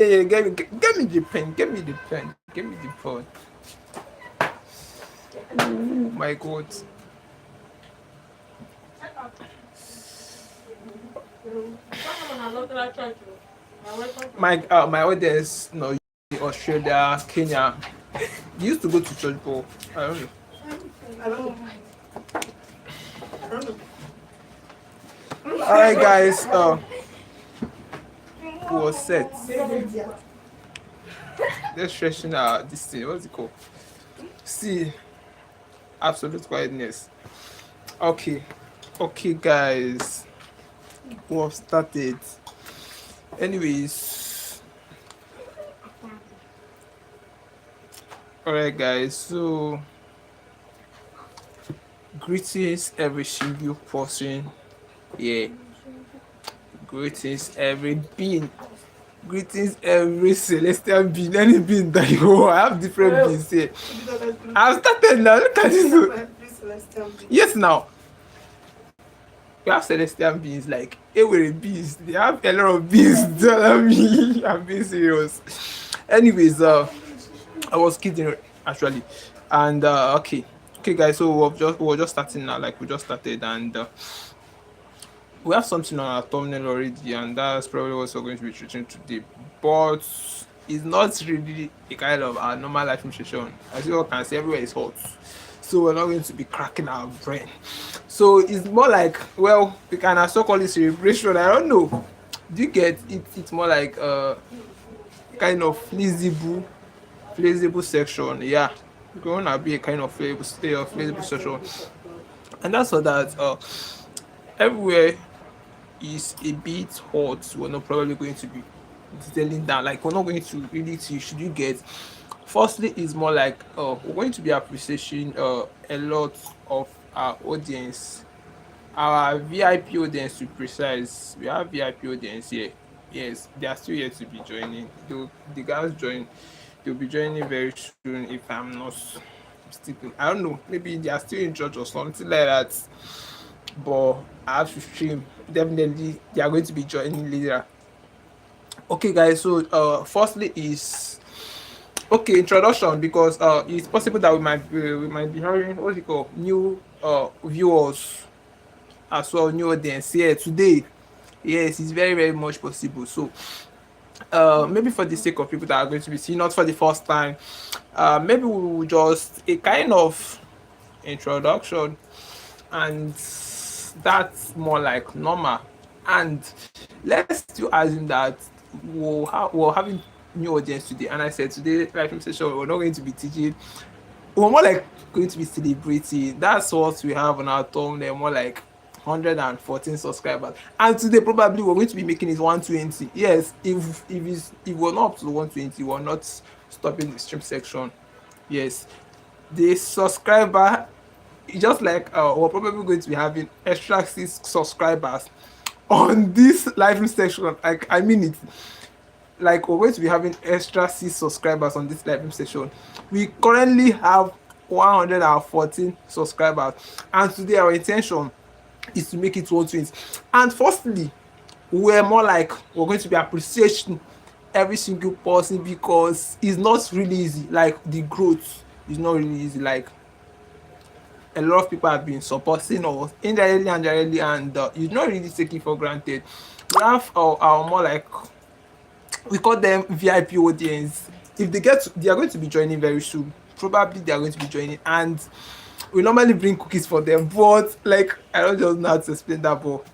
Hey, get me the pen. Get me the pen. Get me the phone. Oh my God. My audience, no, Australia, Kenya. They used to go to church, but I don't know. I don't know. I don't know. All right, guys. Was set. Let's stretching this thing. What's it called? See, absolute quietness. Okay, okay, guys. We have started. Anyways, all right, guys. So, greetings, every single person. Yeah. Greetings, every being. Greetings, every celestial being, any being that you want. I have different beings here. I've started now. Look at this. Yes, now. We have celestial beings like Ewere beings. They have a lot of beings. Tell me. I'm being serious. Anyways, I was kidding actually. And okay, guys. So we're just starting now. Like we just started, and we have something on our thumbnail already, and that's probably what we're going to be treating today. But it's not really a kind of our normal life session. As you all can see, everywhere is hot, so we're not going to be cracking our brain. So it's more like, well, we can also call it celebration. I don't know. Do you get it? It's more like kind of flexible section. Yeah, it's going to be a kind of flexible section, and that's for that. Everywhere is a bit hot. We're not probably going to be detailing down, like we're not going to really see. Should you get, firstly is more like we're going to be appreciating a lot of our audience, our VIP audience to be precise. We have VIP audience here. Yes, they are still here to be joining. The guys join, they'll be joining very soon if I'm not mistaken. I don't know, maybe they are still in church or something like that, but I have to stream. Definitely they are going to be joining later. Okay, guys, so firstly is okay, introduction, because it's possible that we might be having what's it called, new viewers as well, new audience here today. Yes, it's very very much possible. So maybe for the sake of people that are going to be seeing not for the first time, maybe we will just a kind of introduction, and that's more like normal. And let's still assume that we're having new audience today, and I said today live session we're not going to be teaching, we're more like going to be celebrating. That's what we have on our thumbnail, more like 114 subscribers, and today probably we're going to be making it 120. Yes, if we're not up to 120, we're not stopping the stream section. Yes, the subscriber, just like we're probably going to be having extra 6 subscribers on this live section. Like I mean it, like we're going to be having extra 6 subscribers on this live session. We currently have 114 subscribers, and today our intention is to make it 120. And firstly, we're more like we're going to be appreciating every single person, because it's not really easy. Like the growth is not really easy. Like a lot of people have been supporting us indirectly and directly, and it's not really taken for granted. We have our more like, we call them VIP audience. If they are going to be joining very soon. Probably they are going to be joining, and we normally bring cookies for them. But like I don't just know how to explain that, but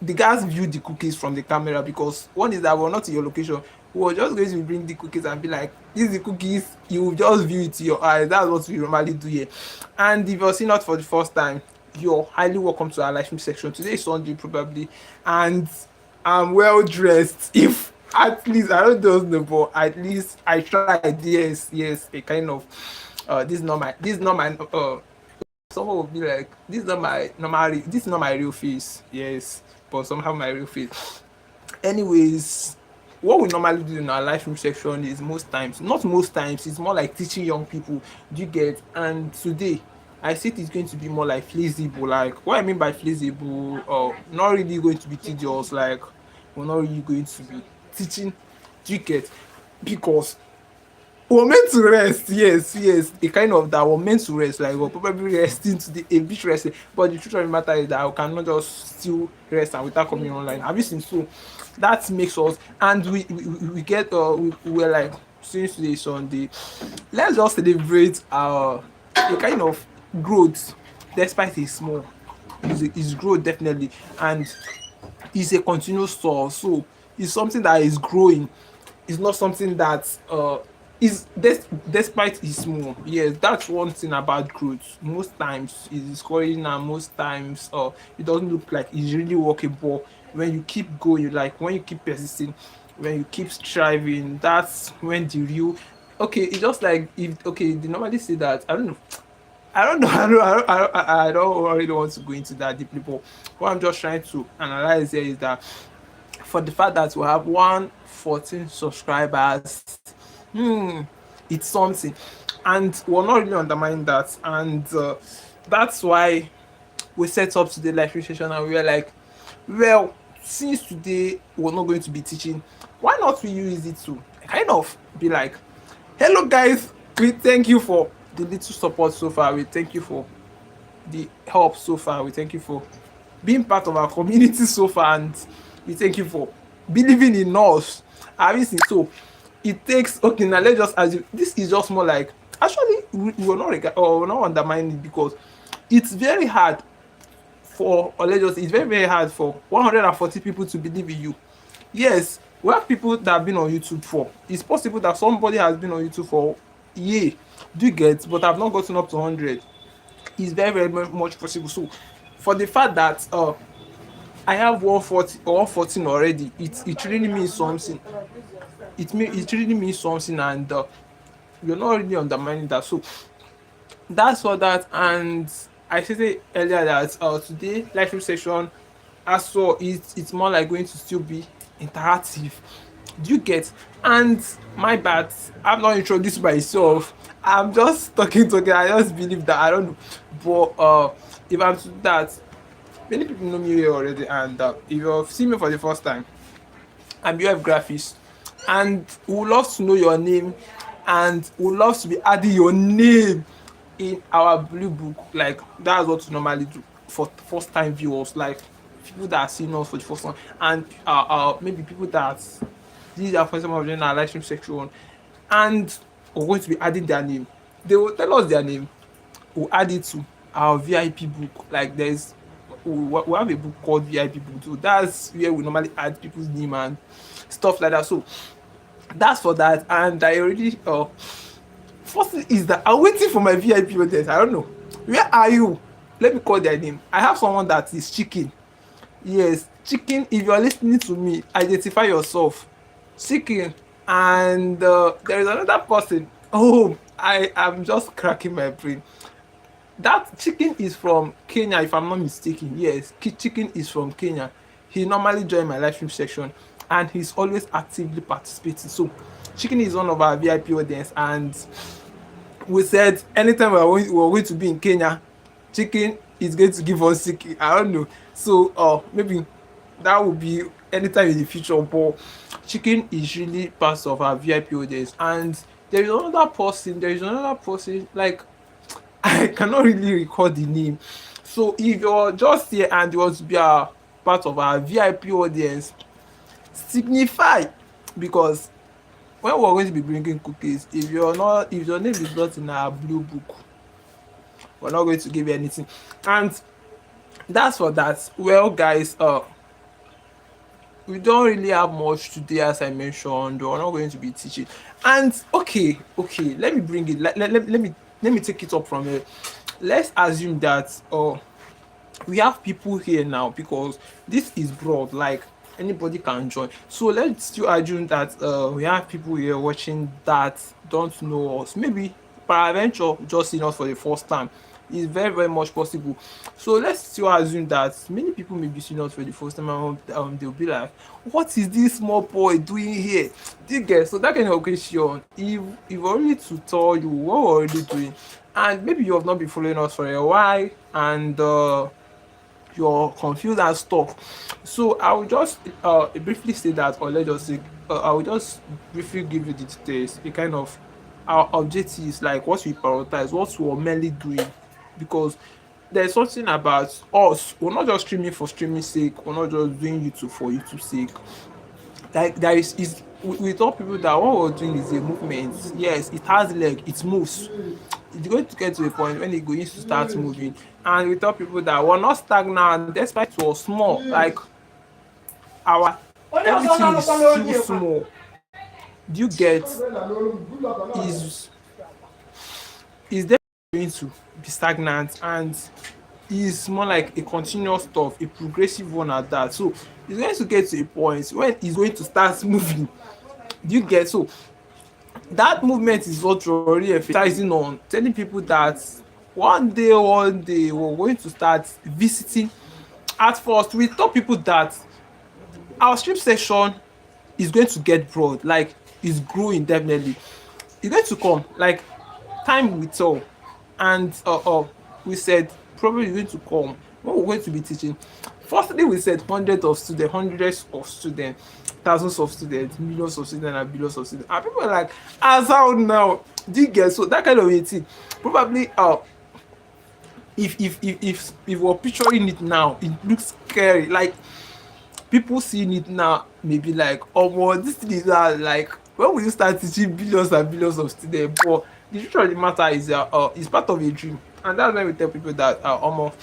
the guys view the cookies from the camera, because one is that we're not in your location. We're just going to bring the cookies and be like, "These are the cookies." You will just view it to your eyes. That's what we normally do here. And if you're seeing us for the first time, you're highly welcome to our live stream section. Today is Sunday probably, and I'm well dressed. If at least I don't just know, but at least I tried. Yes, yes, a kind of this is not my someone will be like, this is not my normal, this is not my real face. Yes, but somehow my real face. Anyways, what we normally do in our live stream section is most times, not most times, it's more like teaching young people. Do you get? And today I think it's going to be more like flexible. Like what I mean by flexible, not really going to be tedious. Like we're not really going to be teaching Do you get? Because we're meant to rest, yes, a kind of that we're meant to rest, like we're probably resting today, a bit resting, but the truth of the matter is that we cannot just still rest and without coming online. Have you seen? So that makes us, and we get we're like, since today is Sunday, let's just celebrate our a kind of growth, despite it's small. It's growth definitely, and it's a continuous source, so it's something that is growing. It's not something that is despite it's small. Yes, that's one thing about growth. Most times it's growing, and most times it doesn't look like it's really workable. When you keep going, like when you keep persisting, when you keep striving, that's when the real, okay, it's just like, if, okay, they normally say that, I don't know, I don't really want to go into that deeply, but what I'm just trying to analyze here is that for the fact that we have 114 subscribers, hmm, it's something, and we're not really undermining that, and that's why we set up today live session, and we were like, well, since today we're not going to be teaching, why not we use it to kind of be like, hello guys, we thank you for the little support so far, we thank you for the help so far, we thank you for being part of our community so far, and we thank you for believing in us. Obviously, so it takes, okay, now let's just assume this is just more like, actually we're not we're not undermining it, because it's very hard for, or let's just, it's very very hard for 140 people to believe in you. Yes, we have people that have been on YouTube for, it's possible that somebody has been on YouTube for year, do you get, but I've not gotten up to 100. It's very very much possible. So for the fact that I have 140 or 114 already, it really means something. It really means something, and you're not really undermining that. So that's for that. And I said earlier that today live stream session, as well, it's more like going to still be interactive. Do you get? And my bad, I'm not introduced myself, I'm just talking, I just believe that, I don't know, but if I'm to do that, many people know me here already, and if you've seen me for the first time, I'm UFGRAPHICS, and we would love to know your name, and we would love to be adding your name in our blue book. Like, that's what we normally do for first time viewers, like people that are seeing us for the first time, and maybe people that these are first time of joining our live stream section, and we're going to be adding their name. They will tell us their name, we'll add it to our VIP book. Like, there's, we have a book called VIP book, so that's where we normally add people's name and stuff like that. So that's for that. And I already first thing is that I'm waiting for my VIP audience. I don't know, where are you? Let me call their name. I have someone that is Chicken. Yes, Chicken, if you're listening to me, identify yourself, Chicken. And there is another person. Oh, I am just cracking my brain. That Chicken is from Kenya, if I'm not mistaken. Yes, Chicken is from Kenya. He normally joins my live stream section, and he's always actively participating. So Chicken is one of our VIP audience, and we said anytime we're going to be in Kenya, Chicken is going to give us Chicken. I don't know. So maybe that will be anytime in the future, but Chicken is really part of our VIP audience. And there is another person, like, I cannot really recall the name. So if you're just here and you want to be a part of our VIP audience, signify, because when we're going to be bringing cookies, if your name is not in our blue book, we're not going to give you anything. And that's for that. Well guys, we don't really have much today, as I mentioned. We're not going to be teaching. And okay, let me bring it, let me take it up from here. Let's assume that we have people here now, because this is broad, like anybody can join. So let's still assume that we have people here watching that don't know us, maybe peradventure just seeing us for the first time. It's very very much possible. So let's still assume that many people may be seeing us for the first time, and they'll be like, what is this small boy doing here? Do you get? So that kind of question, if already to tell you what we're already doing, and maybe you have not been following us for a while, and you're confused and stuff. So I will just briefly say that, or let's just say I will just briefly give you the details. A kind of our objectives, like what we prioritize, what we're mainly doing, because there's something about us. We're not just streaming for streaming sake. We're not just doing YouTube for YouTube sake. Like there is we tell people that what we're doing is a movement. Yes, it has leg, it moves. It's going to get to a point when it's going to start moving. And we tell people that we're not stagnant despite we're small. Like our everything is still small. Do you get is definitely going to be stagnant, and is more like a continuous stuff, a progressive one at that. So it's going to get to a point when it's going to start moving. Do you get? So that movement is what you're already emphasizing on, telling people that one day we're going to start visiting. At first we tell people that our stream session is going to get broad, like it's growing definitely. It's going to come, like time will tell. And we said probably going to come when we're going to be teaching. Firstly, we said hundreds of students, thousands of students, millions of students, and billions of students. And people are like, as how now? Do you get? So that kind of a thing. Probably if we're picturing it now, it looks scary. Like people seeing it now maybe like, oh well, this thing is like when will you start teaching billions and billions of students? But the truth of the matter is it's part of a dream. And that's why we tell people that almost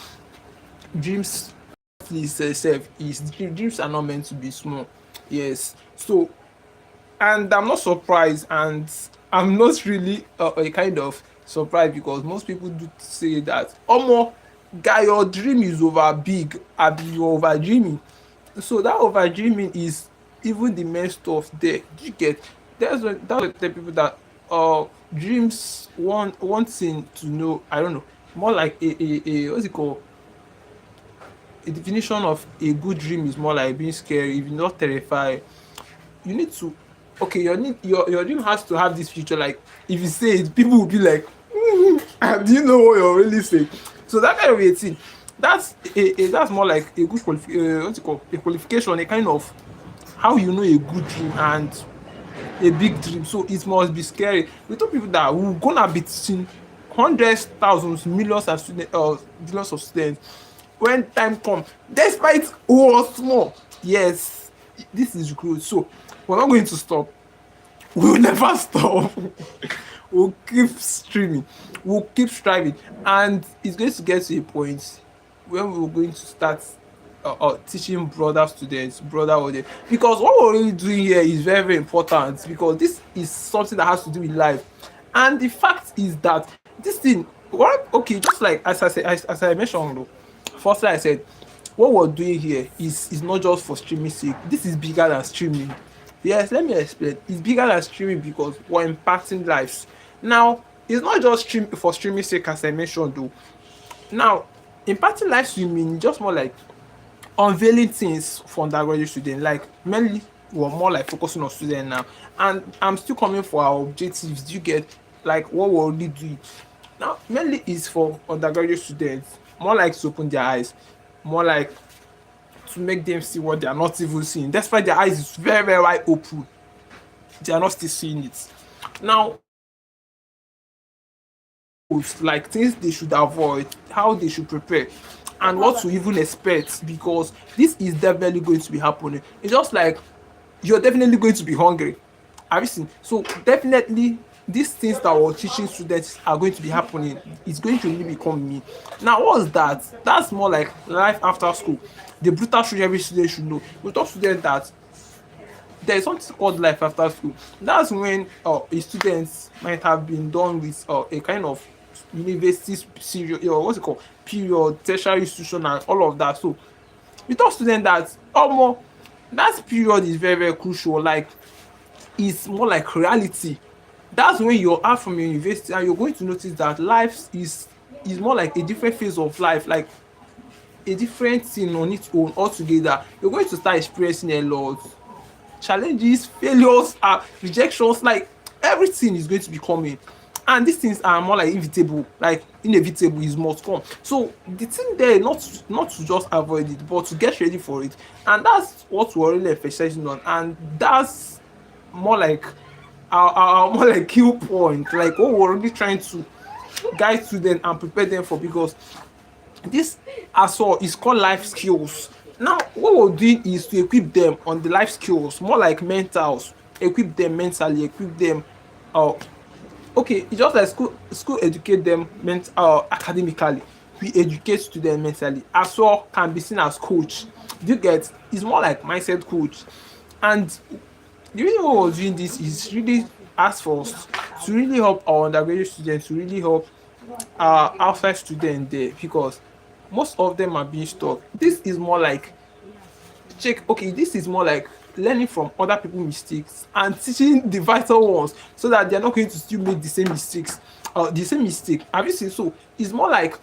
dreams please self is dreams are not meant to be small. Yes. So, and I'm not surprised, and I'm not really a kind of surprised, because most people do say that omo guy, your dream is over big, abi you over dreaming. So that over dreaming is even the main stuff there. Do you get? That's what I tell people that dreams, one thing to know, I don't know, more like a what's it called, a definition of a good dream is more like being scary. If you're not terrified, you need to, okay, your dream has to have this future. Like if you say it, people will be like, do you know what you're really saying? So that kind of a thing, that's more like a good what's it called, a qualification, a kind of how you know a good dream and a big dream. So it must be scary. We told people that we're gonna be teaching hundreds, thousands, millions of students, billions of students when time comes, despite all small. Yes, this is growth. So we're not going to stop. We'll never stop. We'll keep streaming. We'll keep striving, and it's going to get to a point when we're going to start teaching brother students, brother audience. Because what we're really doing here is very, very important, because this is something that has to do with life. And the fact is that this thing, what, okay, just like as I mentioned, though, firstly I said what we're doing here is not just for streaming sake. This is bigger than streaming. Yes, let me explain. It's bigger than streaming because we're impacting lives. Now, it's not just for streaming sake, as I mentioned, though. Now, impacting lives we mean just more like unveiling things for undergraduate students. Like mainly we're more like focusing on students now, and I'm still coming for our objectives. Do you get? Like what we're already doing now mainly is for undergraduate students, more like to open their eyes, more like to make them see what they are not even seeing, despite their eyes is very, very wide open. They are not still seeing it. Now, like things they should avoid, how they should prepare, and what to even expect, because this is definitely going to be happening. It's just like you're definitely going to be hungry. Have you seen? So definitely these things that we're teaching students are going to be happening. It's going to really become me. Now, what's that? That's more like life after school. The brutal truth every student should know. We tell students that there is something called life after school. That's when a student might have been done with a kind of university period, what's it called, period, tertiary institution, and all of that. So we tell students that more that period is very, very crucial. Like it's more like reality. That's when you're out from your university and you're going to notice that life is more like a different phase of life, like a different thing on its own altogether. You're going to start experiencing a lot challenges, failures, rejections, like everything is going to be coming. And these things are more like inevitable, is must come. So the thing there, not to just avoid it, but to get ready for it. And that's what we're really emphasizing on. And that's more like our more like kill point, like what we're really trying to guide students and prepare them for, because this as well is called life skills. Now what we're doing is to equip them on the life skills, more like mentals, equip them mentally, equip them uh okay, it's just like school educate them academically, we educate students mentally as well, can be seen as coach. Do you get? It's more like mindset coach. And the reason why we're doing this is really ask for us to really help our undergraduate students, to really help our outside students there, because most of them are being stuck. This is more like check, okay, this is more like learning from other people's mistakes and teaching the vital ones, so that they're not going to still make the same mistakes, the same mistake. Have you seen? So it's more like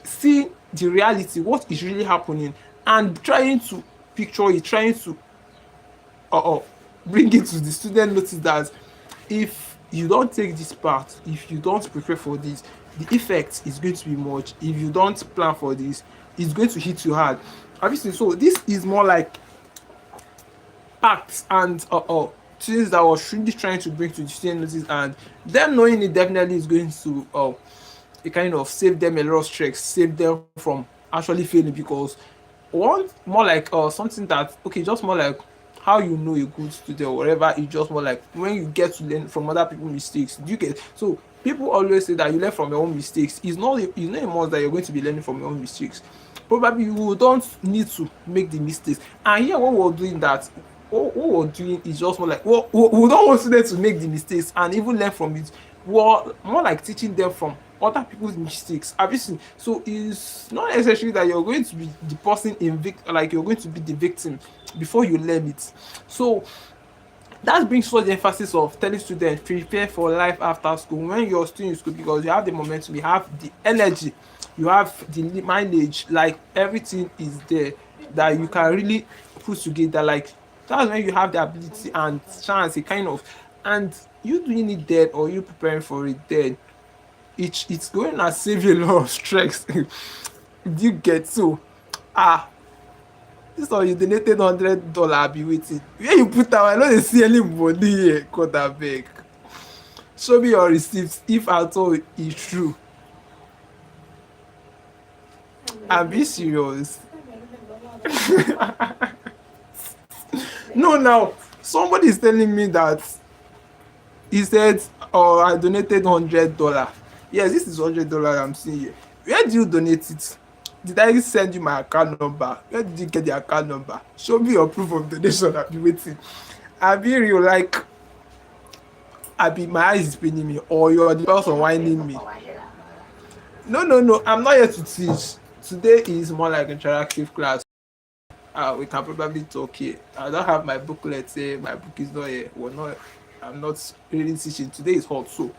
see the reality, what is really happening, and trying to picture it, trying to uh, uh, bring it to the student notice that if you don't take this part, if you don't prepare for this, the effect is going to be much. If you don't plan for this, it's going to hit you hard. Obviously, so this is more like acts and things that I was really trying to bring to the student notice, and them knowing it definitely is going to it kind of save them a lot of stress, save them from actually failing. Because one more like something that, okay, just more like how you know a good student or whatever, it's just more like when you get to learn from other people's mistakes. Do you get? So people always say that you learn from your own mistakes. It's not a must that you're going to be learning from your own mistakes. Probably you don't need to make the mistakes. And here what we're doing that, what we're doing is just more like we don't want students to make the mistakes and even learn from it. We're more like teaching them from other people's mistakes. Have you seen? So it's not necessary that you're going to be the person like you're going to be the victim before you learn it. So that brings forth the emphasis of telling students prepare for life after school. When you're still in school, because you have the momentum, you have the energy, you have the mileage, like everything is there that you can really put together. Like that's when you have the ability and chance, a kind of, and you doing it then or you preparing for it then, it's going to save you a lot of stress. Do you get? So this one you donated $100, I be waiting. Where you put am? I no dey see any money here. God abeg. Show me your receipts if at all e true. I be serious. No, now somebody is telling me that he said, "Oh, I donated $100." Yes, this is $100 I'm seeing here. Where do you donate it? Did I send you my account number? Where did you get the account number? Show me your proof of donation. I'll be waiting. I be real, like I be my eyes is paining me, or you're the person whining me. No, no, no. I'm not here to teach. Today is more like interactive class. We can probably talk here. I don't have my booklet. Say my book is not here. We're not. I'm not really teaching. Today is hot, so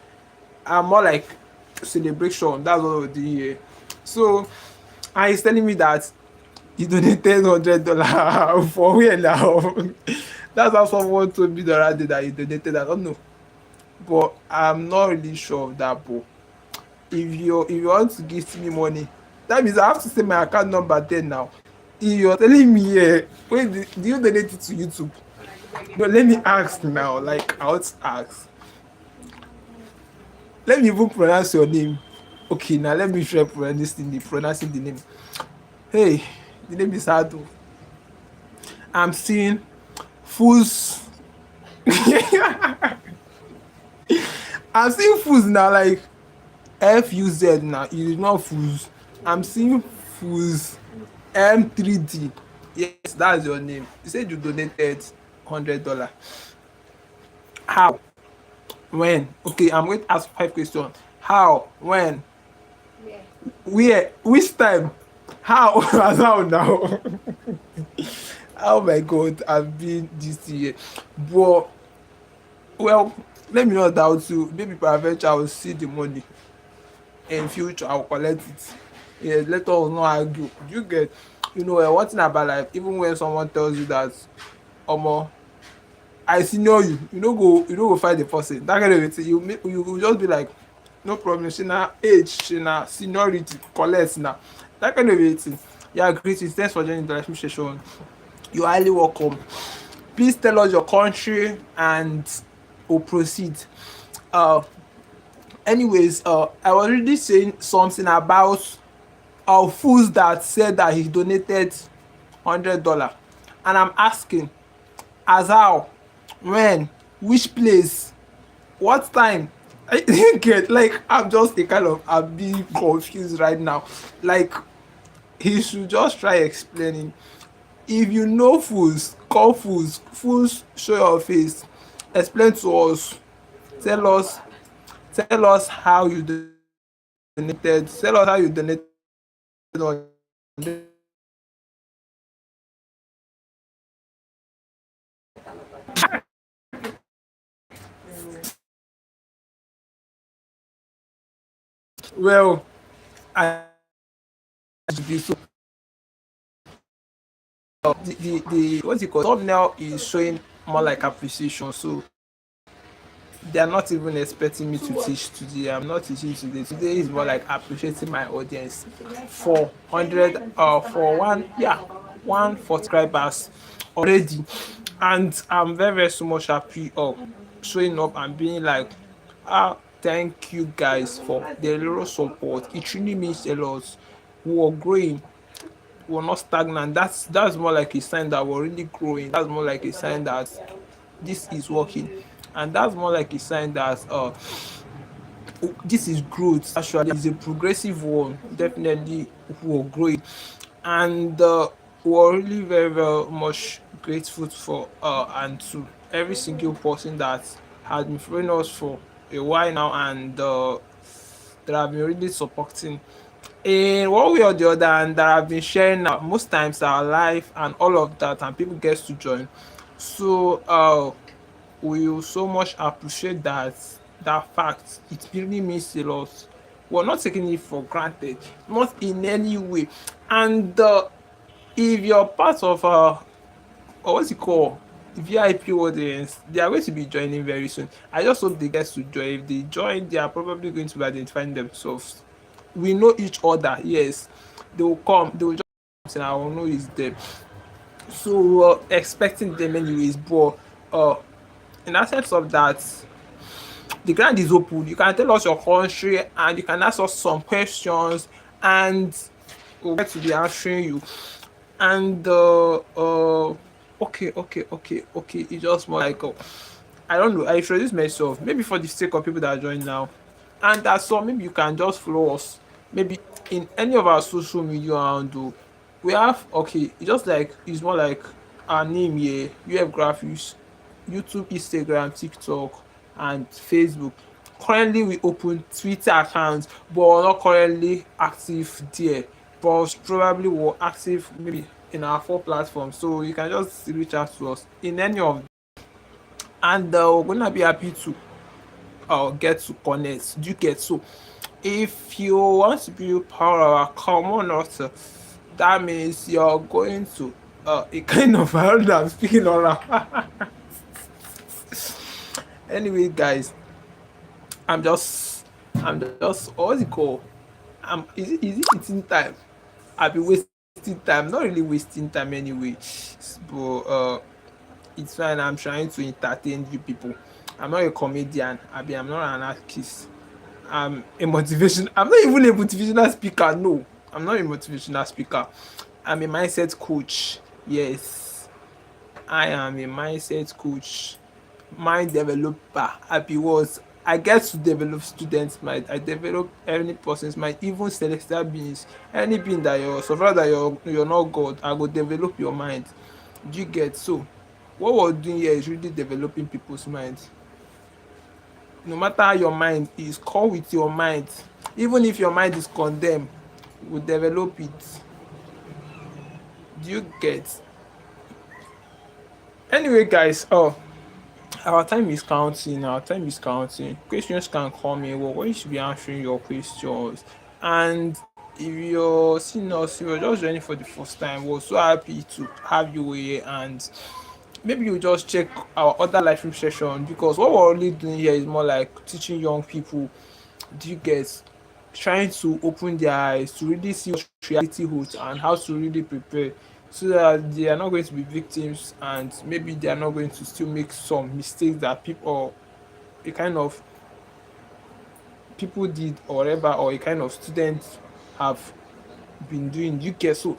I'm more like celebration. That's what we're doing here. So, and he's telling me that he donated $100 for where now? That's how someone told me the other day that he donated. I don't know, but I'm not really sure of that. But if you want to give me money, that means I have to say my account number then now. If you're telling me, yeah, wait, do you donate it to YouTube? No, let me ask now. Like, I want to ask. Let me even pronounce your name. Okay, now let me try pronouncing the name. Hey, the name is Ado. I'm seeing fools. I'm seeing fools now, like FUZ now. It is not fools. I'm seeing fools. M3D. Yes, that's your name. You said you donated $100. How? When? Okay, I'm going to ask 5 questions. How? When? Where? Which time? How? How now? Oh my God, I've been this year. But, well, let me know that too. Maybe peradventure I will see the money. In future, I will collect it. Yes, let us not argue. You get, one thing about life, even when someone tells you that, Omo, I senior you, you no go fight the person. That kind of thing, you will just be like, no problem. She na age, she na seniority, collect now. That kind of thing. Yeah, greetings. Thanks for joining the live session. You're highly welcome. Please tell us your country and we'll proceed. Uh, anyways, I was already saying something about fools that said that he donated $100, and I'm asking, as how, when, which place, what time? I didn't get, like, I'm just I'm being confused right now. Like, he should just try explaining. If you know fools, call fools. Fools, show your face. Explain to us. Tell us. Tell us how you donated. Tell us how you donated well. I be so the what's it called? Thumbnail is showing more like appreciation. So they are not even expecting me to teach today. I'm not teaching today. Today is more like appreciating my audience for 100 for one, yeah, one for subscribers already. And I'm very, very so much happy of showing up and being like, thank you guys for the little support. It really means a lot. We are growing, we're not stagnant. That's more like a sign that we're really growing. That's more like a sign that this is working, and that's more like a sign that this is growth. Actually, it's a progressive one. Definitely, we're growing, and we're really very, very much grateful for and to every single person that has been following us for a while now, and that have been really supporting in one way or the other, and that have been sharing most times our life and all of that, and people get to join. So we will so much appreciate that fact. It really means a lot. We're not taking it for granted, not in any way. And if you're part of or what's it called, VIP audience, they are going to be joining very soon. I just hope they get to join. If they join, they are probably going to be identifying themselves. We know each other, yes. They will come, they will just, and I will know it's them. So expecting them anyways, but in essence of that, the ground is open. You can tell us your country and you can ask us some questions, and we'll get to be answering you. And okay, it's just more like I don't know, I introduce myself maybe for the sake of people that are joining now, and that's all. Maybe you can just follow us maybe in any of our social media handle. We have, okay, it's just like, it's more like our name here, UF Graphics, YouTube, Instagram, TikTok, and Facebook. Currently we open Twitter accounts, but we're not currently active there, but probably we're active maybe in our 4 platforms, so you can just reach out to us in any of them. And we're gonna be happy to get to connect. Do you get? So if you want to be part of our community, that means you're going to a kind of world I'm speaking around. Anyway, guys, I'm just what's it called? Is it eating time? I'll be wasting time. Not really wasting time anyway. But it's fine. I'm trying to entertain you people. I'm not a comedian. I'm not an artist. I'm not even a motivational speaker. No, I'm not a motivational speaker. I'm a mindset coach. Yes, I am a mindset coach, mind developer. Happy words. I get to develop students' mind. I develop any person's mind, even celestial beings, any being that you're, so far that you're not God, I will develop your mind. Do you get? So what we're doing here is really developing people's minds. No matter how your mind is, call with your mind. Even if your mind is condemned, we'll develop it. Do you get? Anyway, guys, our time is counting. Our time is counting. Questions can come in. We're going to be answering your questions. And if you're seeing us, you're just joining for the first time, we're so happy to have you here. And maybe you just check our other live stream session, because what we're only doing here is more like teaching young people. Do you get? Trying to open their eyes to really see what reality holds and how to really prepare. so that they are not going to be victims, and maybe they are not going to still make some mistakes that people, or a kind of people did, or whatever, or a kind of students have been doing. You get? So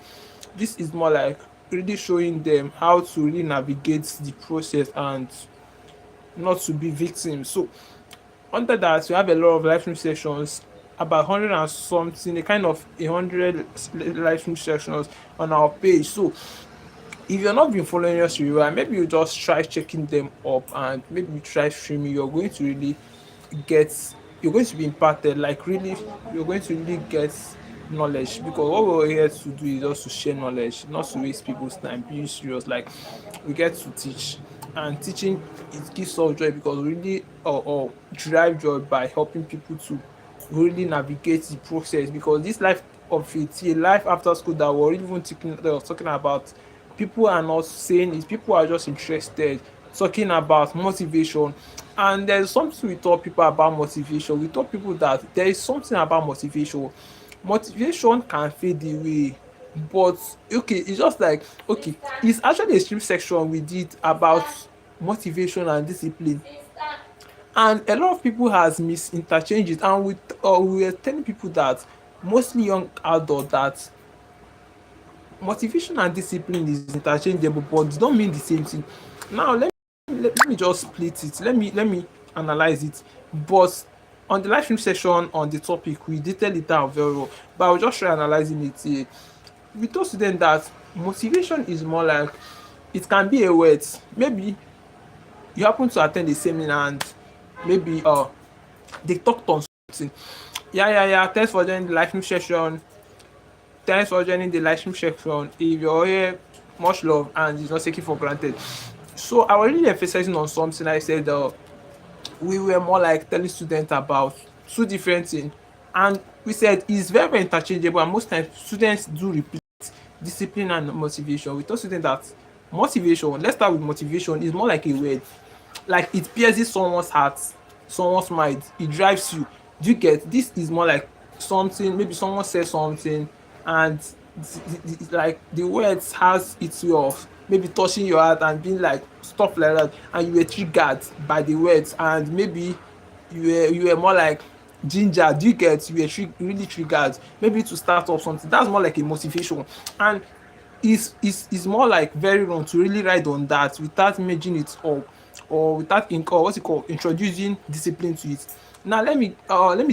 this is more like really showing them how to really navigate the process and not to be victims. So under that, we have a lot of live stream sessions, about 100 and something, a kind of 100 live stream sessions on our page. So if you're not been following us really well, maybe you just try checking them up, and maybe you try streaming. You're going to really get, you're going to be impacted, like really, you're going to really get knowledge, because what we're here to do is just to share knowledge, not to waste people's time. Be serious, like we get to teach, and teaching, it gives us joy, because we really or drive joy by helping people to really navigate the process. Because this life of it, a life after school that we're even talking about, people are not saying it, people are just interested, talking about motivation. And there's something we tell people about motivation. We tell people that there is something about motivation. Motivation can fade away, but okay, it's just like, okay, it's actually a stream section we did about motivation and discipline, and a lot of people has misinterchanged it, and we were telling people that, mostly young adult, that motivation and discipline is interchangeable, but it don't mean the same thing. Now let me just split it. Let me analyze it. But on the live stream session on the topic, we detailed it out very well. But I will just try analyzing it here. We told students that motivation is more like, it can be a word. Maybe you happen to attend the seminar, and maybe they talked on something. Yeah. Thanks for joining the live stream session. Thanks for joining the live stream section. If you're here, much love, and it's not taken for granted. So I was really emphasizing on something. I said we were more like telling students about two different things, and we said it's very, very interchangeable, and most times students do repeat discipline and motivation. We told students that motivation, let's start with motivation, is more like a word, like it pierces someone's heart, someone's mind, it drives you. Do you get? This is more like something, maybe someone says something, and like the words has its way of maybe touching your heart and being like stuff like that, and you were triggered by the words, and maybe you were more like ginger. Do you get? You were really triggered, maybe to start up something. That's more like a motivation, and is more like very wrong to really ride on that without merging it up, or without or what's it called, introducing discipline to it. Now let me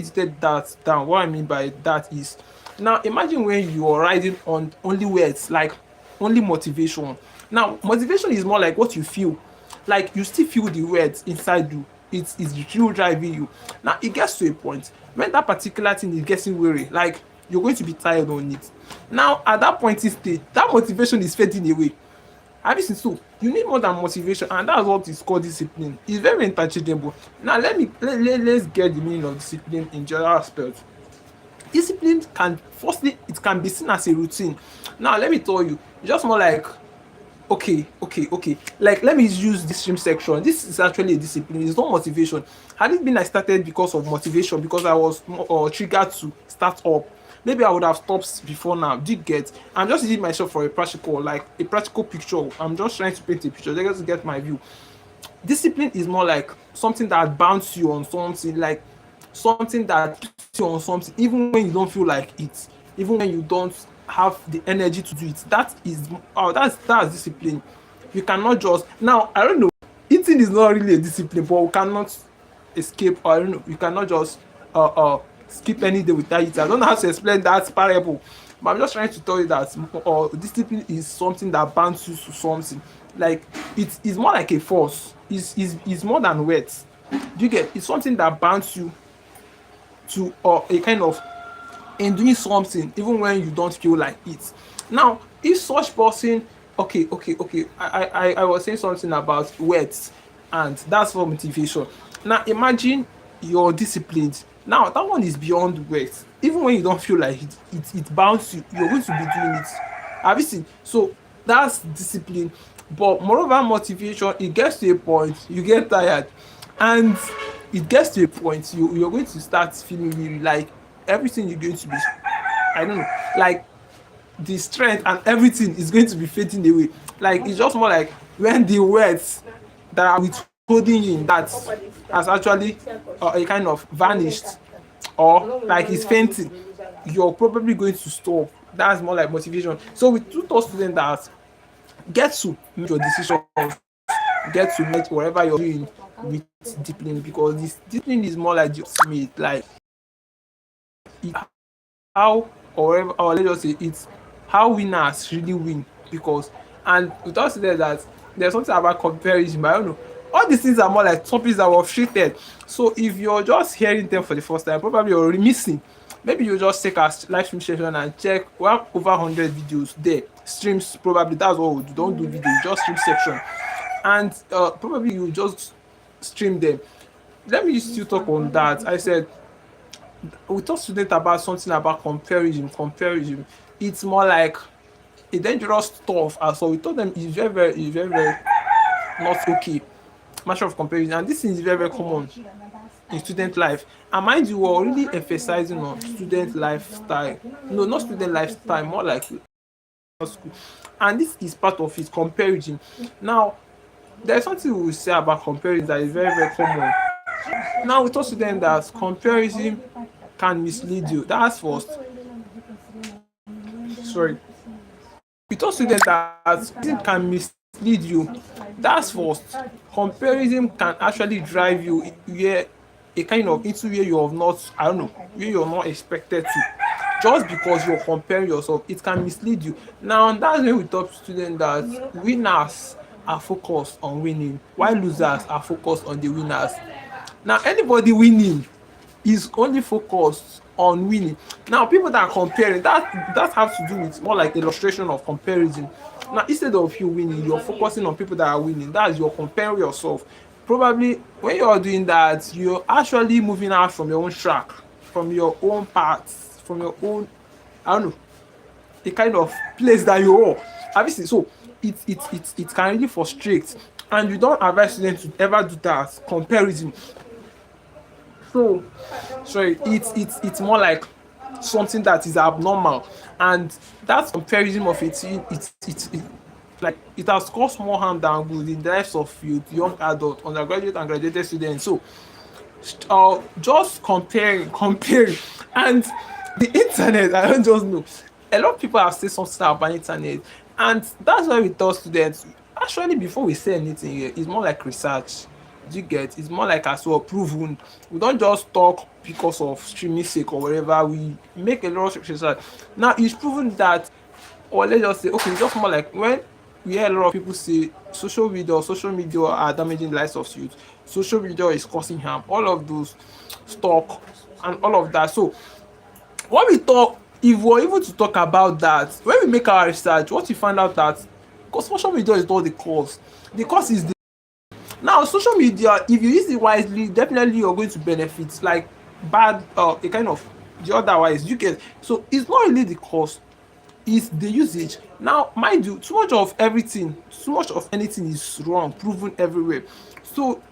detail that down. What I mean by that is, now imagine when you are riding on only words, like only motivation. Now motivation is more like what you feel, like you still feel the words inside you. It's the true driving you. Now it gets to a point when that particular thing is getting weary, like you're going to be tired on it. Now at that point in stage, that motivation is fading away. Have you seen? So you need more than motivation, and that's what is called discipline. It's very interchangeable. Now let's get the meaning of discipline in general aspect. Discipline can, firstly, it can be seen as a routine. Now let me tell you, it's just more like, okay, like let me use this stream section. This is actually a discipline, it's not motivation. Had it been I started because of motivation, because I was triggered to start up, maybe I would have stopped before now. Do you get? I'm just using myself for a practical, like a practical picture. I'm just trying to paint a picture, just to get my view. Discipline is more like something that bounds you on something, like something that puts you on something, even when you don't feel like it, even when you don't have the energy to do it. That is, that's discipline. You cannot just, now I don't know, eating is not really a discipline, but we cannot escape, or I don't know, you cannot just skip any day without eating. I don't know how to explain that parable, but I'm just trying to tell you that discipline is something that binds you to something, like it is more like a force. Is more than words. Do you get? It's something that binds you to a kind of, in doing something even when you don't feel like it. Now if such person, okay, I was saying something about words, and that's for motivation. Now imagine you're disciplined. Now that one is beyond words. Even when you don't feel like it bounds you, you're going to be doing it. Have you seen? So that's discipline. But moreover, motivation, it gets to a point you get tired, and it gets to a point you're going to start feeling weary, like everything you're going to be, I don't know, like the strength and everything is going to be fading away. Like it's just more like when the words that are withholding you in that has actually a kind of vanished, or like it's fainting, you're probably going to stop. That's more like motivation. So we taught students that get to make your decisions, get to make whatever you're doing with discipline, because this discipline is more like the ultimate, like it, how, or whatever, or let's just say it's how winners really win. Because, and we also said that there's something about comparison, but I don't know, all these things are more like topics that were treated. So if you're just hearing them for the first time, probably you're already missing. Maybe you just take a live stream session and check. We have over 100 videos there, streams. Probably that's what we do. Don't do video, just stream section. And probably you just stream them. Let me still talk on that. I said we taught students about something about comparison. It's more like a dangerous stuff. And so we told them it's very not okay, matter of comparison. And this is very common in student life. And mind you, we're already emphasizing on student lifestyle. No, not student lifestyle, more like school. And this is part of it, comparison. Now, there's something we will say about comparison that is very common. Now we taught students that comparison can mislead you. That's first. Sorry. We taught students that comparison can mislead you. That's first. Comparison can actually drive you where a kind of into where you have not, I don't know, where you're not expected to. Just because you're comparing yourself, it can mislead you. Now that's when we taught students that winners are focused on winning, while losers are focused on the winners. Now anybody winning is only focused on winning. Now people that are comparing, that has to do with more like illustration of comparison. Now instead of you winning, you're focusing on people that are winning. That's you're comparing yourself. Probably when you're doing that, you're actually moving out from your own track, from your own path, from your own, I don't know, a kind of place that you're. Obviously, so it can really frustrate, and you don't advise students to ever do that comparison. So sorry, it's more like something that is abnormal, and that comparison of it like it has caused more harm than good in the lives of youth, young adults, undergraduate and graduate students. So just comparing and the internet, I don't just know, a lot of people have said something about internet, and that's why we tell students actually before we say anything here, it's more like research. Do you get? It's more like as well proven. We don't just talk because of streaming sake or whatever. We make a lot of research. Now it's proven that, or let's just say, okay, it's just more like when we hear a lot of people say social media are damaging the lives of youth, social media is causing harm, all of those stock and all of that. So when we talk, if we're able to talk about that, when we make our research, what we find out that because social media is not the cause. The cause is the now social media, if you use it wisely, definitely you're going to benefit. Like bad a kind of the otherwise you get. So it's not really the cause, it's the usage. Now mind you, too much of everything, too much of anything is wrong, proven everywhere. So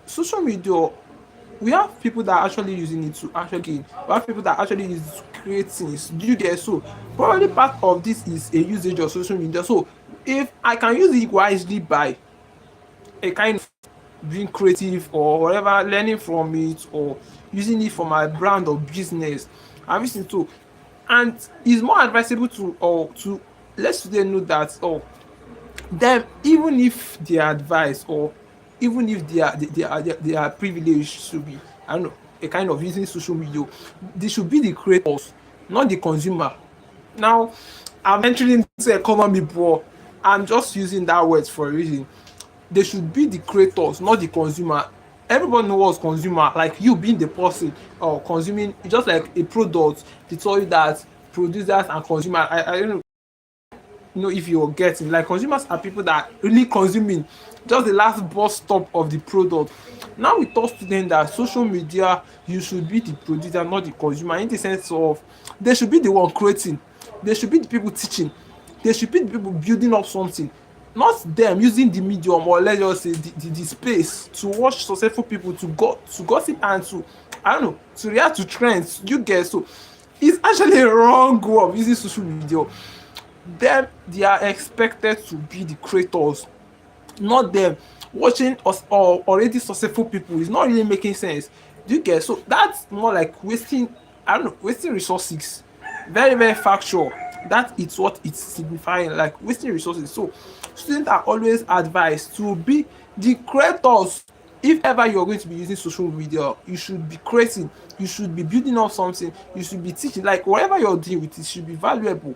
social media, we have people that are actually using it to actually gain. We have people that actually use it to create things. Do you get? So probably part of this is a usage of social media. So if I can use it wisely by a kind of being creative or whatever, learning from it or using it for my brand or business, I'm listening to, and it's more advisable to let students know that them, even if their advice or even if they are privileged to be, I don't know, a kind of using social media, they should be the creators, not the consumer. Now I'm entering into economy, bro. I'm just using that word for a reason. They should be the creators, not the consumer. Everybody knows consumer, like you being the person or consuming, just like a product. They tell you that producers and consumer, I don't know if you're getting, like consumers are people that are really consuming just the last bus stop of the product. Now we tell students that social media, you should be the producer, not the consumer, in the sense of they should be the one creating, they should be the people teaching, they should be the people building up something, not them using the medium or let's just say the space to watch successful people to gossip and to, I don't know, to react to trends. You get? So it's actually a wrong way of using social media. them, they are expected to be the creators, not them watching us or already successful people. Is not really making sense. Do you get? So that's more like wasting, I don't know, wasting resources. Very, very factual. That is what it's signifying, like wasting resources. So students are always advised to be the creators. If ever you're going to be using social media, you should be creating, you should be building up something, you should be teaching, like whatever you're doing with it should be valuable,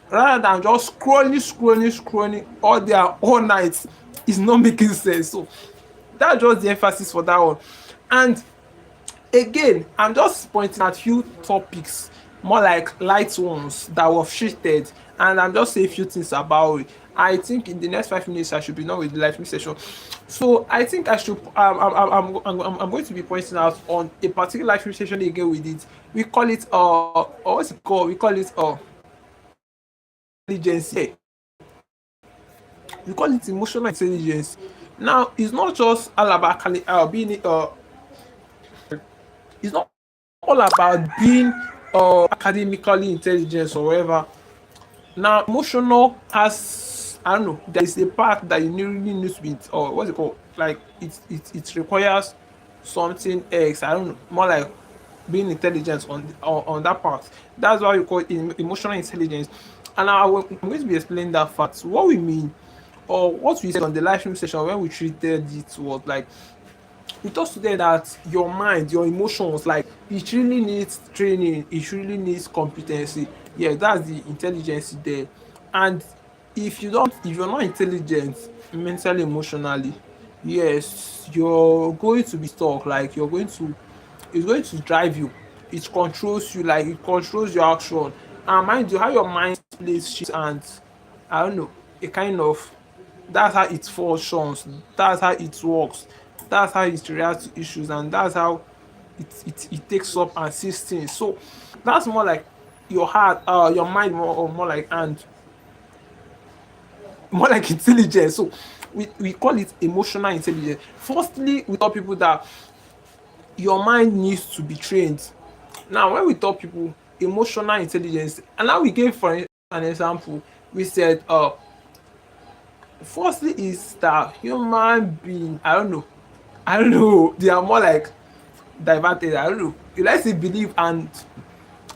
rather than just scrolling all day and all night. Is not making sense. So that's just the emphasis for that one. And again, I'm just pointing at few topics, more like light ones that were treated, and I'm just saying a few things about it. I think in the next 5 minutes I should be done with the live stream session. So I think I should I'm going to be pointing out on a particular live stream session again with it. We call it or what's it called? We call it intelligence. Yeah. We call it emotional intelligence. Now it's not just all about being it's not all about being academically intelligent or whatever. Now emotional has, I don't know, there is a part that you really need to be, or what's it called, like it requires something else, I don't know, more like being intelligent on that part. That's why you call it emotional intelligence. And I'm going to be explaining that fact. What we mean, or what we said on the live stream session when we treated it, was like we talked today that your mind, your emotions, like it really needs training, it really needs competency. Yeah, that's the intelligence there. And if you're not intelligent mentally, emotionally, yes, you're going to be stuck. Like it's going to drive you. It controls you, like it controls your action. And mind you, how your mind plays shit, and I don't know, a kind of, that's how it functions, that's how it works, that's how it reacts to issues, and that's how it takes up and sees things. So that's more like your heart, your mind, more like, and more like intelligence. So we call it emotional intelligence. Firstly, we tell people that your mind needs to be trained. Now when we tell people emotional intelligence, and now we gave for an example, we said firstly is that human being, I don't know, they are more like diverted, I don't know, let's say believe and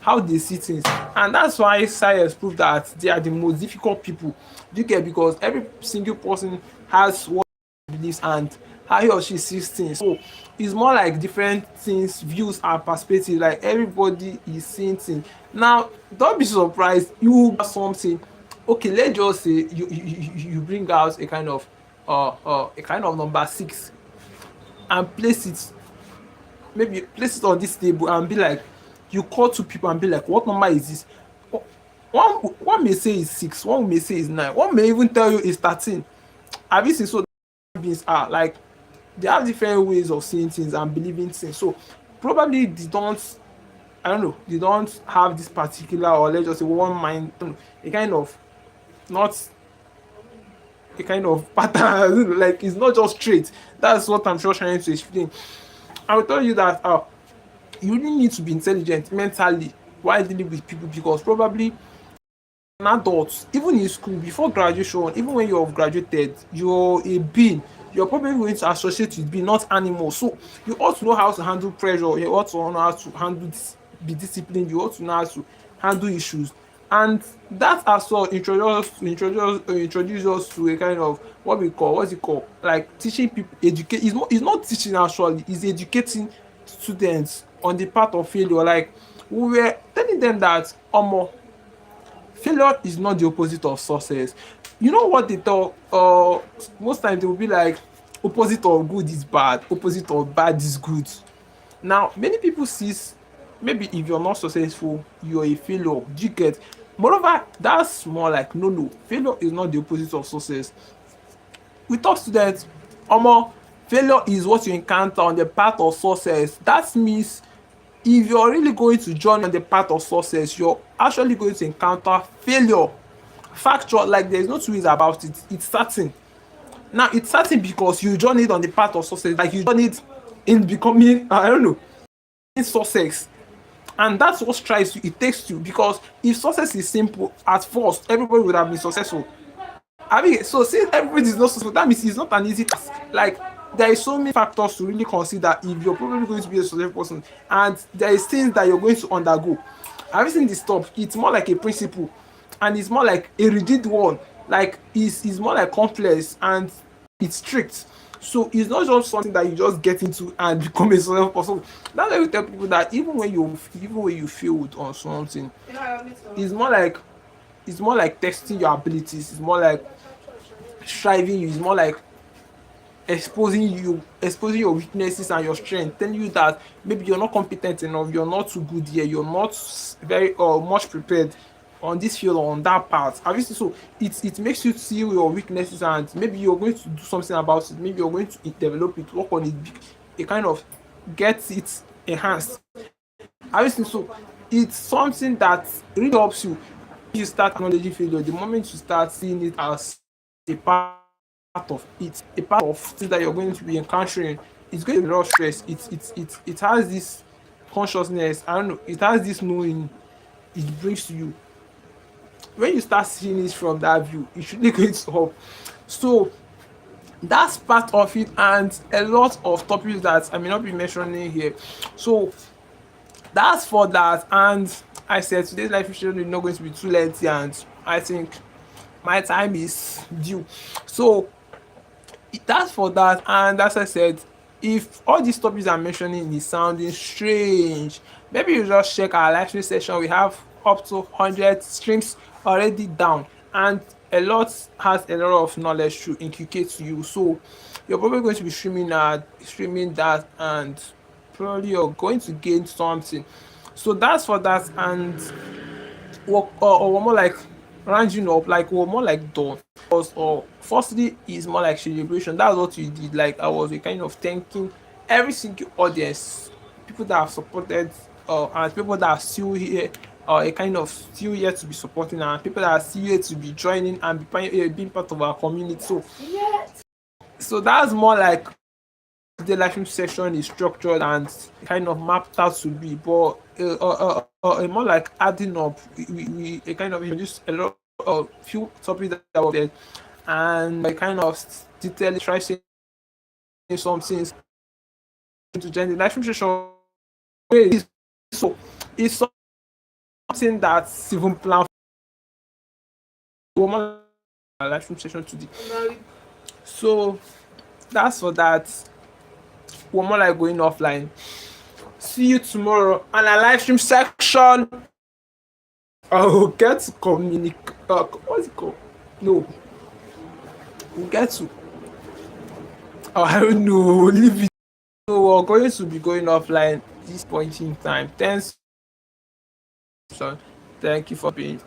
how they see things. And that's why science proved that they are the most difficult people. Do you get? Because every single person has what he believes and how he or she sees things. So it's more like different things, views and perspective. Like everybody is seeing things. Now, don't be surprised you have something. Okay, let's just say you bring out a kind of number six and place it, maybe place it on this table and be like, you call two people and be like, what number is this? One may say it's six, one may say it's nine, one may even tell you it's 13. Have you seen? So beings are like, they have different ways of seeing things and believing things. So probably they don't, I don't know, they don't have this particular, or let's just say one mind, a kind of, not a kind of pattern. Like it's not just straight. That's what I'm sure trying to explain. I will tell you that you really need to be intelligent mentally while dealing with people, because probably an adult, even in school, before graduation, even when you have graduated, you're a being. You're probably going to associate with being, not animals. So you ought to know how to handle pressure. You ought to know how to handle be disciplined. You ought to know how to handle issues. And that as well introduce us to a kind of what's it called? Like teaching people, educate. It's not teaching actually. It's educating students on the path of failure. Like we were telling them that failure is not the opposite of success. You know what they tell, most times they will be like, opposite of good is bad, opposite of bad is good. Now many people sees, maybe if you're not successful you're a failure. Do you get? Moreover, that's more like, no, failure is not the opposite of success. We talk students, failure is what you encounter on the path of success. That means if you're really going to journey on the path of success, you're actually going to encounter failure. Factual, like there's no two ways about it. It's certain. Now it's certain because you journeyed on the path of success, like you journeyed in becoming, I don't know, in success. And that's what strives you, it takes you, because if success is simple at first, everybody would have been successful. I mean, so since everybody is not successful, that means it's not an easy task. Like, there is so many factors to really consider if you're probably going to be a successful person, and there is things that you're going to undergo. Have you seen this stuff? It's more like a principle, and it's more like a rigid one. Like, it's more like complex, and it's strict. So it's not just something that you just get into and become a successful person. That's why we tell people that even when you failed on something, it's more like testing your abilities. It's more like striving you. It's more like exposing your weaknesses and your strength, telling you that maybe you're not competent enough, you're not too good here, you're not very much prepared on this field or on that part. Obviously, so it makes you see your weaknesses, and maybe you're going to do something about it. Maybe you're going to develop it, work on it, it kind of gets it enhanced. Obviously, so it's something that really helps you. You start acknowledging failure, the moment you start seeing it as a part of it, a part of things that you're going to be encountering, it's going to be a lot of stress. It has this consciousness. I don't know. It has this knowing it brings to you. When you start seeing it from that view, it's really going to help. So that's part of it, and a lot of topics that I may not be mentioning here. So that's for that. And I said today's life is not going to be too lengthy, and I think my time is due. So that's for that. And as I said, if all these topics I'm mentioning is sounding strange, maybe you just check our live stream session. We have up to 100 streams already down, and a lot has a lot of knowledge to inculcate to you. So you're probably going to be streaming that, and probably you're going to gain something. So that's for that. And or more like rounding up, like we're more like done. Because firstly is more like celebration. That's what you did. Like, I was kind of thanking every single audience, people that have supported, and people that are still here, a kind of still here to be supporting, and people that are still here to be joining and being part of our community. So that's more like the live stream session is structured and kind of mapped out to be, but more like adding up. We kind of introduced a lot of few topics that were there, and I kind of detail try saying some things to join the live stream session. So it's something that's even planned for more live stream session today. So that's for that. We're more like going offline. See you tomorrow on a live stream section. I'll get to communicate. What's it called? No, we'll get to. Oh, I don't know. Leave it. So we're going to be going offline this point in time. Thanks. So, thank you for being.